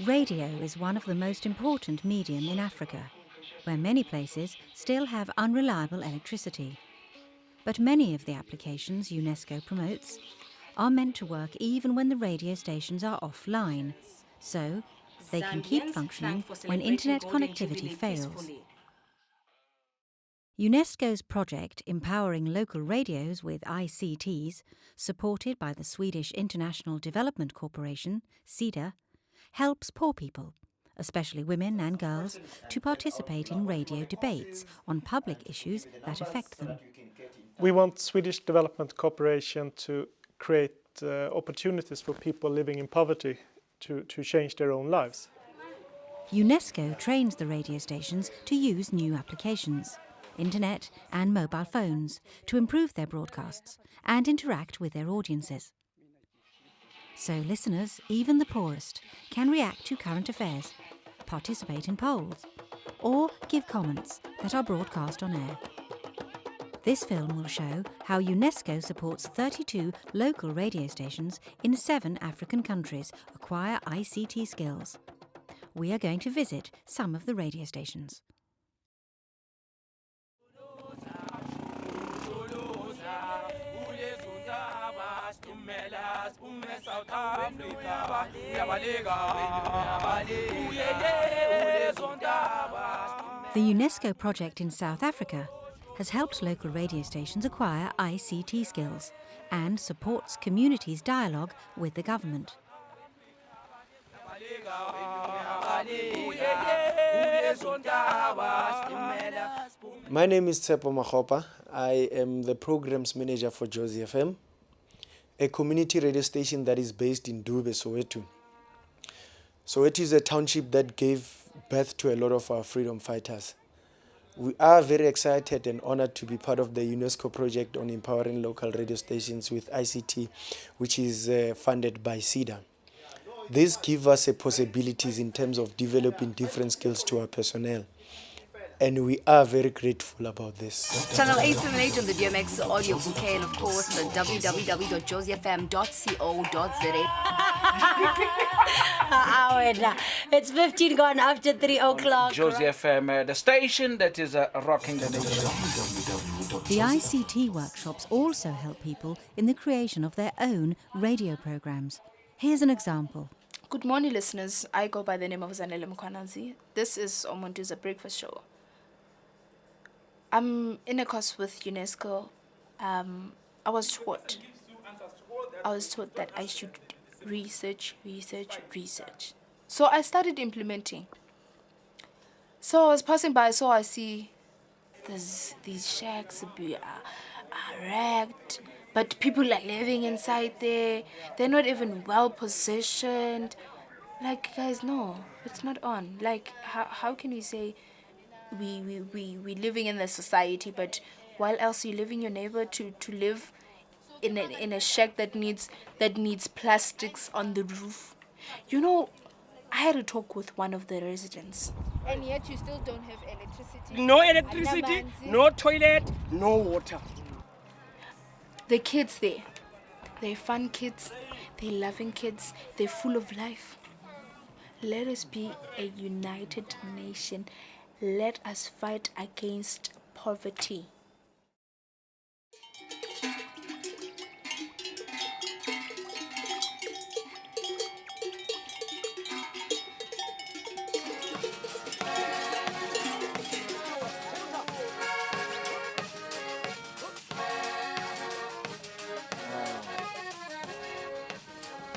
Radio is one of the most important medium in Africa, where many places still have unreliable electricity. But many of the applications UNESCO promotes are meant to work even when the radio stations are offline, so they can keep functioning when internet connectivity fails. UNESCO's project Empowering Local Radios with ICTs, supported by the Swedish International Development Corporation, SIDA, helps poor people, especially women and girls, to participate in radio debates on public issues that affect them. We want Swedish Development Corporation to create opportunities for people living in poverty to change their own lives. UNESCO trains the radio stations to use new applications, internet and mobile phones, to improve their broadcasts and interact with their audiences. So listeners, even the poorest, can react to current affairs, participate in polls, or give comments that are broadcast on air. This film will show how UNESCO supports 32 local radio stations in 7 African countries acquire ICT skills. We are going to visit some of the radio stations. The UNESCO project in South Africa has helped local radio stations acquire ICT skills and supports communities' dialogue with the government. My name is Tsepo Makgopa. I am the programs manager for Jozi FM, a community radio station that is based in Dube, Soweto. Soweto is a township that gave birth to a lot of our freedom fighters. We are very excited and honored to be part of the UNESCO project on empowering local radio stations with ICT, which is funded by SIDA. This gives us possibilities in terms of developing different skills to our personnel. And we are very grateful about this. Channel 878 on the DMX audio bouquet, and of course www.josiafm.co.za. It's 15 gone after 3 o'clock. Jozi FM, the station that is rocking the nation. The ICT workshops also help people in the creation of their own radio programs. Here's an example. Good morning, listeners. I go by the name of Zanele Mkwanazi. This is Omontu's Breakfast Show. I'm in a course with UNESCO. I was taught that I should research. So I started implementing. So I was passing by, so I see these shacks are wrecked, but people are living inside there. They're not even well positioned. Like, guys, no, it's not on. Like, how can we say we living in the society, but while else you living your neighbor to live in a shack that needs plastics on the roof? You know, I had a talk with one of the residents. And yet you still don't have electricity? No electricity, no toilet, no water. The kids there, they're fun kids, they're loving kids, they're full of life. Let us be a united nation. Let us fight against poverty.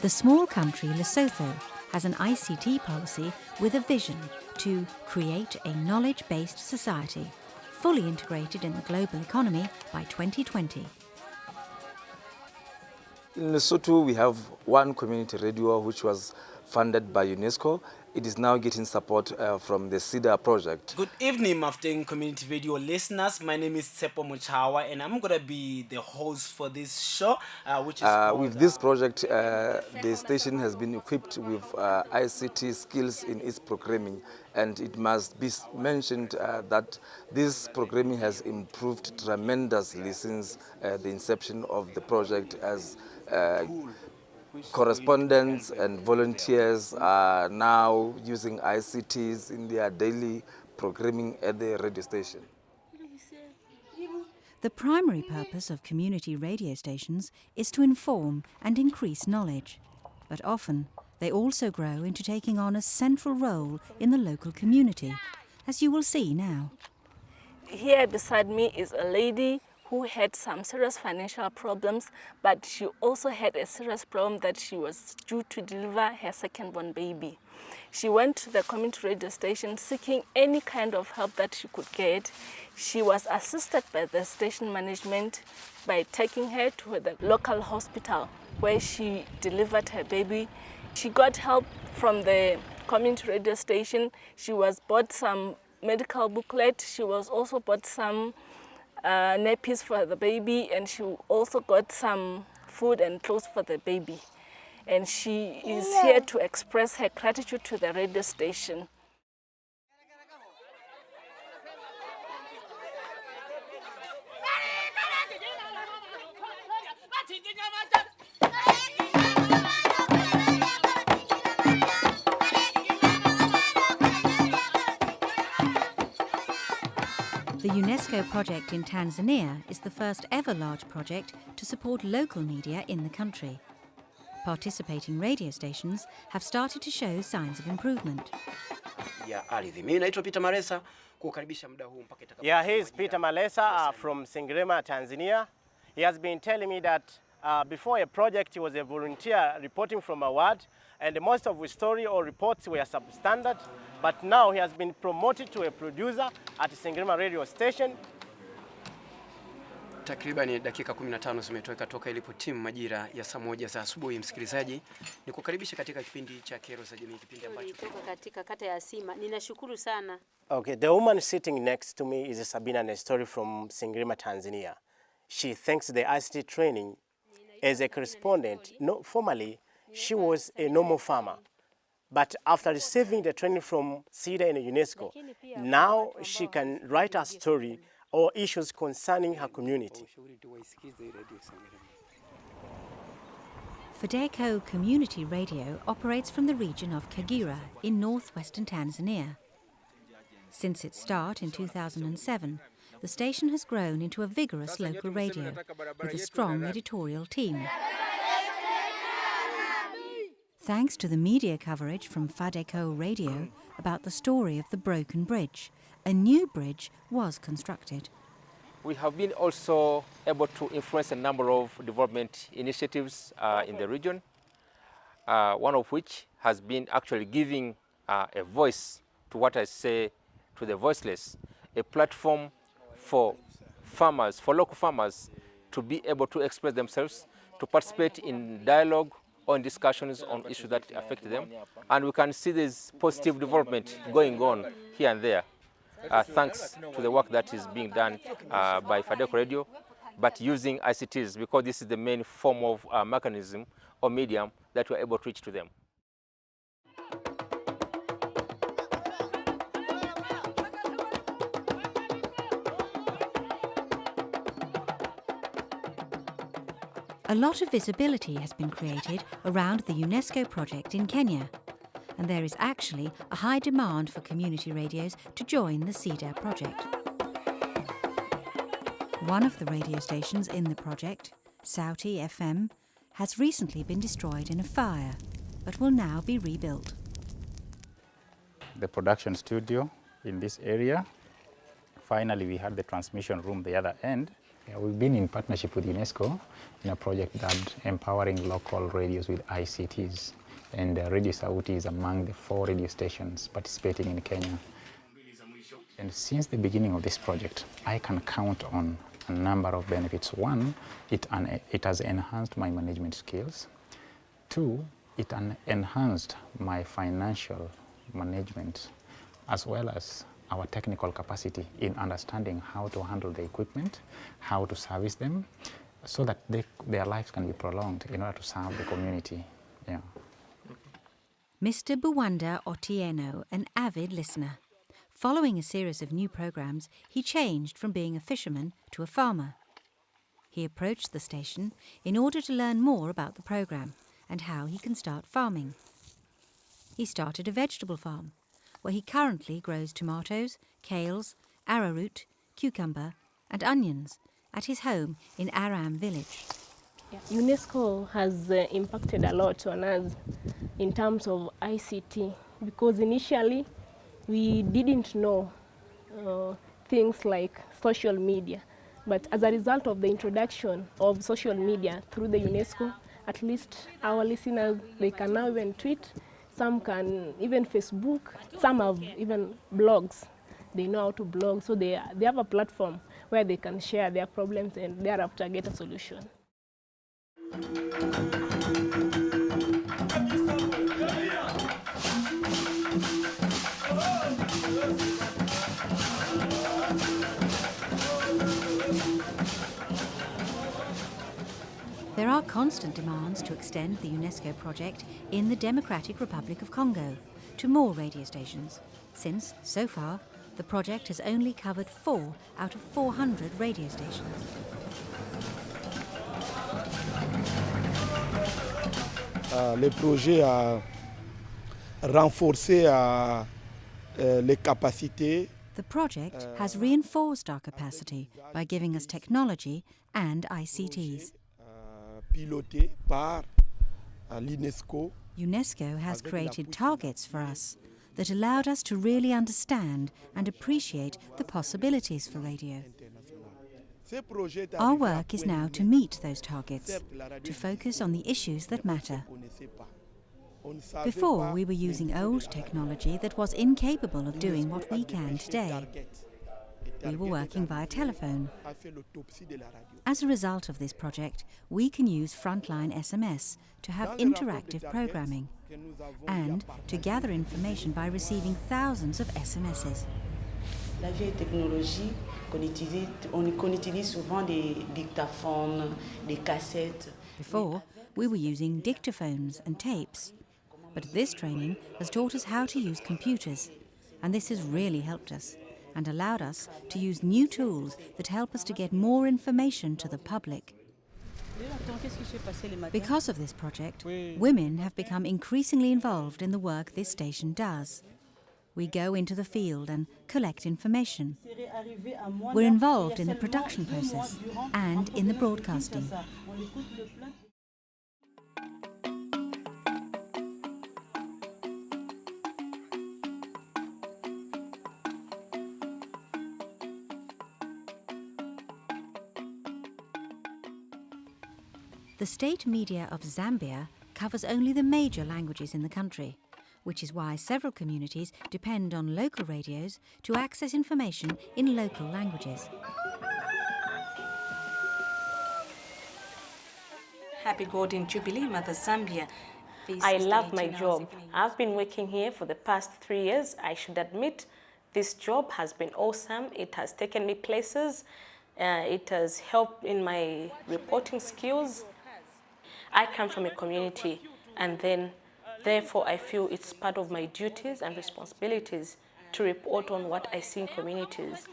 The small country Lesotho has an ICT policy with a vision to create a knowledge-based society, fully integrated in the global economy by 2020. In Lesotho, we have one community radio which was funded by UNESCO. It is now getting support from the SIDA project. Good evening, Mafting Community Radio listeners. My name is Tsepo Mochawa, and I'm going to be the host for this show, which is with this project, the station has been equipped with ICT skills in its programming, and it must be mentioned that this programming has improved tremendously since the inception of the project, as correspondents and volunteers are now using ICTs in their daily programming at the radio station. The primary purpose of community radio stations is to inform and increase knowledge, but often they also grow into taking on a central role in the local community, as you will see now. Here beside me is a lady who had some serious financial problems, but she also had a serious problem that she was due to deliver her second-born baby. She went to the community radio station seeking any kind of help that she could get. She was assisted by the station management by taking her to the local hospital where she delivered her baby. She got help from the community radio station. She was bought some medical booklet. She was also bought some nappies for the baby, and she also got some food and clothes for the baby. And she is here to express her gratitude to the radio station. The UNESCO project in Tanzania is the first ever large project to support local media in the country. Participating radio stations have started to show signs of improvement. Yeah, here's Peter Malesa from Sengerema, Tanzania. He has been telling me that before a project he was a volunteer reporting from a ward, and most of his story or reports were substandard, but now he has been promoted to a producer at Sengerema radio station. Takriban dakika 15 zimetoweka toka ilipo timu majira ya saa 1 za asubuhi. Msikilizaji, nikukaribisha katika kipindi cha Kero za Jamii, kipindi ambacho kutoka katika kata ya Sima. Ninashukuru sana. Okay, the woman sitting next to me is Sabina Nestori from Sengerema, Tanzania. She thanks the ICT training as a correspondent. No, formerly she was a normal farmer, but after receiving the training from SIDA and UNESCO, now she can write a story or issues concerning her community. Fadeco Community Radio operates from the region of Kagera in northwestern Tanzania. Since its start in 2007, the station has grown into a vigorous local radio with a strong editorial team. Thanks to the media coverage from Fadeco Radio about the story of the broken bridge, a new bridge was constructed. We have been also able to influence a number of development initiatives in the region, one of which has been actually giving a voice to what I say to the voiceless, a platform for farmers, for local farmers to be able to express themselves, to participate in dialogue or in discussions on issues that affect them. And we can see this positive development going on here and there. Thanks to the work that is being done by Fadeco Radio, but using ICTs, because this is the main form of mechanism or medium that we're able to reach to them. A lot of visibility has been created around the UNESCO project in Kenya, and there is actually a high demand for community radios to join the SIDA project. One of the radio stations in the project, Sauti FM, has recently been destroyed in a fire, but will now be rebuilt. The production studio in this area. Finally, we had the transmission room the other end. We've been in partnership with UNESCO in a project that empowering local radios with ICTs. And Radio Sauti is among the 4 radio stations participating in Kenya. And since the beginning of this project, I can count on a number of benefits. 1, it has enhanced my management skills. 2, it enhanced my financial management, as well as our technical capacity in understanding how to handle the equipment, how to service them, so that their lives can be prolonged in order to serve the community. Yeah. Mr. Buwanda Otieno, an avid listener. Following a series of new programs, he changed from being a fisherman to a farmer. He approached the station in order to learn more about the program and how he can start farming. He started a vegetable farm, where he currently grows tomatoes, kales, arrowroot, cucumber and onions at his home in Aram village. UNESCO has impacted a lot on us in terms of ICT, because initially we didn't know things like social media. But as a result of the introduction of social media through the UNESCO, at least our listeners, they can now even tweet, some can even Facebook, some have even blogs. They know how to blog, so they have a platform where they can share their problems and thereafter get a solution. There are constant demands to extend the UNESCO project in the Democratic Republic of Congo to more radio stations, since, so far, the project has only covered 4 out of 400 radio stations. Le projet a renforcé les capacités. The project has reinforced our capacity by giving us technology and ICTs. Piloté par l'UNESCO. UNESCO has created targets for us that allowed us to really understand and appreciate the possibilities for radio. Our work is now to meet those targets, to focus on the issues that matter. Before, we were using old technology that was incapable of doing what we can today. We were working via telephone. As a result of this project, we can use frontline SMS to have interactive programming and to gather information by receiving thousands of SMSs. La vieille technologie qu'on utilise souvent des dictaphones, des cassettes. Before, we were using dictaphones and tapes. But this training has taught us how to use computers, and this has really helped us and allowed us to use new tools that help us to get more information to the public. Because of this project, women have become increasingly involved in the work this station does. We go into the field and collect information. We're involved in the production process and in the broadcasting. The state media of Zambia covers only the major languages in the country, which is why several communities depend on local radios to access information in local languages. Happy Golden Jubilee, Mother Zambia. I love my job. I've been working here for the past 3 years. I should admit, this job has been awesome. It has taken me places. It has helped in my reporting skills. I come from a community, and therefore I feel it's part of my duties and responsibilities to report on what I see in communities.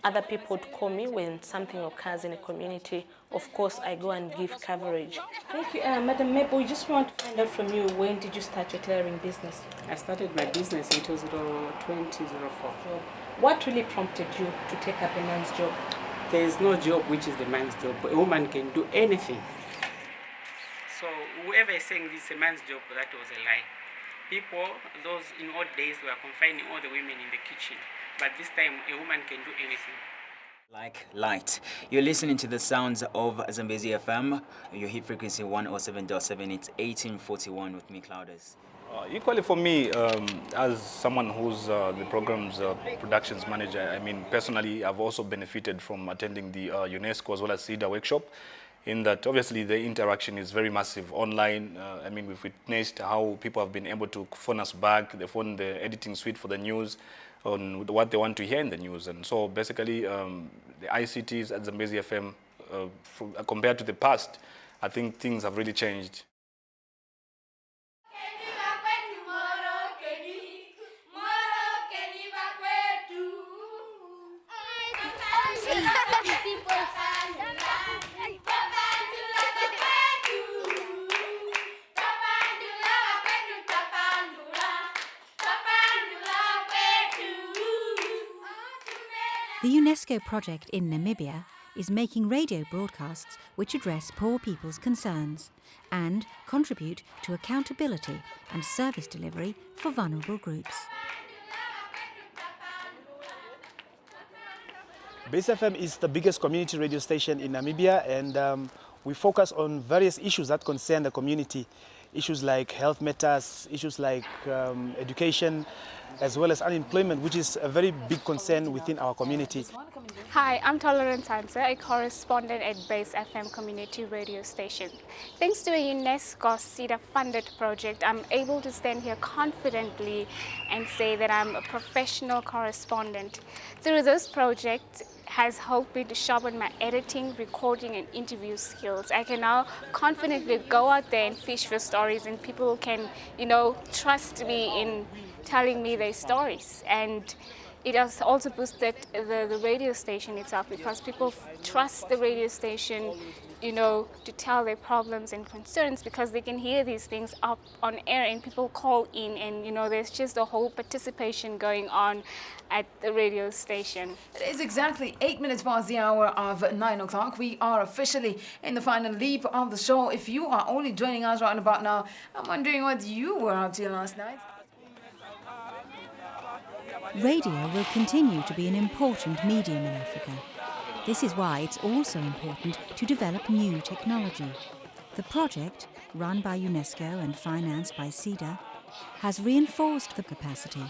Other people would call me when something occurs in a community. Of course, I go and give coverage. Thank you. Madam Mabel, we just want to find out from you, when did you start your tailoring business? I started my business in 2004. What really prompted you to take up a man's job? There is no job which is the man's job. A woman can do anything. So whoever is saying this is a man's job, that was a lie. People, those in old days, were confining all the women in the kitchen. But this time, a woman can do anything. Like light. You're listening to the sounds of Zambezi FM. Your hit frequency 107.7. It's 1841 with me, Clouders. Equally for me, as someone who's the program's productions manager, I mean, personally, I've also benefited from attending the UNESCO as well as CEDA workshop, in that obviously the interaction is very massive online. I mean, we've witnessed how people have been able to phone us back, they phone the editing suite for the news, on what they want to hear in the news. And so basically, the ICTs at Zambezi FM, compared to the past, I think things have really changed. The UNESCO project in Namibia is making radio broadcasts which address poor people's concerns and contribute to accountability and service delivery for vulnerable groups. Base FM is the biggest community radio station in Namibia, and we focus on various issues that concern the community. Issues like health matters, issues like education, as well as unemployment, which is a very big concern within our community. Hi, I'm Tolerance Hansa, a correspondent at Base FM community radio station. Thanks to a UNESCO SEDA-funded project, I'm able to stand here confidently and say that I'm a professional correspondent. Through this project, has helped me to sharpen my editing, recording and interview skills. I can now confidently go out there and fish for stories, and people can, trust me in telling me their stories. And it has also boosted the radio station itself, because people trust the radio station, to tell their problems and concerns, because they can hear these things up on air and people call in, and there's just a whole participation going on at the radio station. It is exactly 8 minutes past the hour of 9 o'clock. We are officially in the final leap of the show. If you are only joining us right about now, I'm wondering what you were up to last night. Radio will continue to be an important medium in Africa. This is why it's also important to develop new technology. The project, run by UNESCO and financed by SEDA, has reinforced the capacity.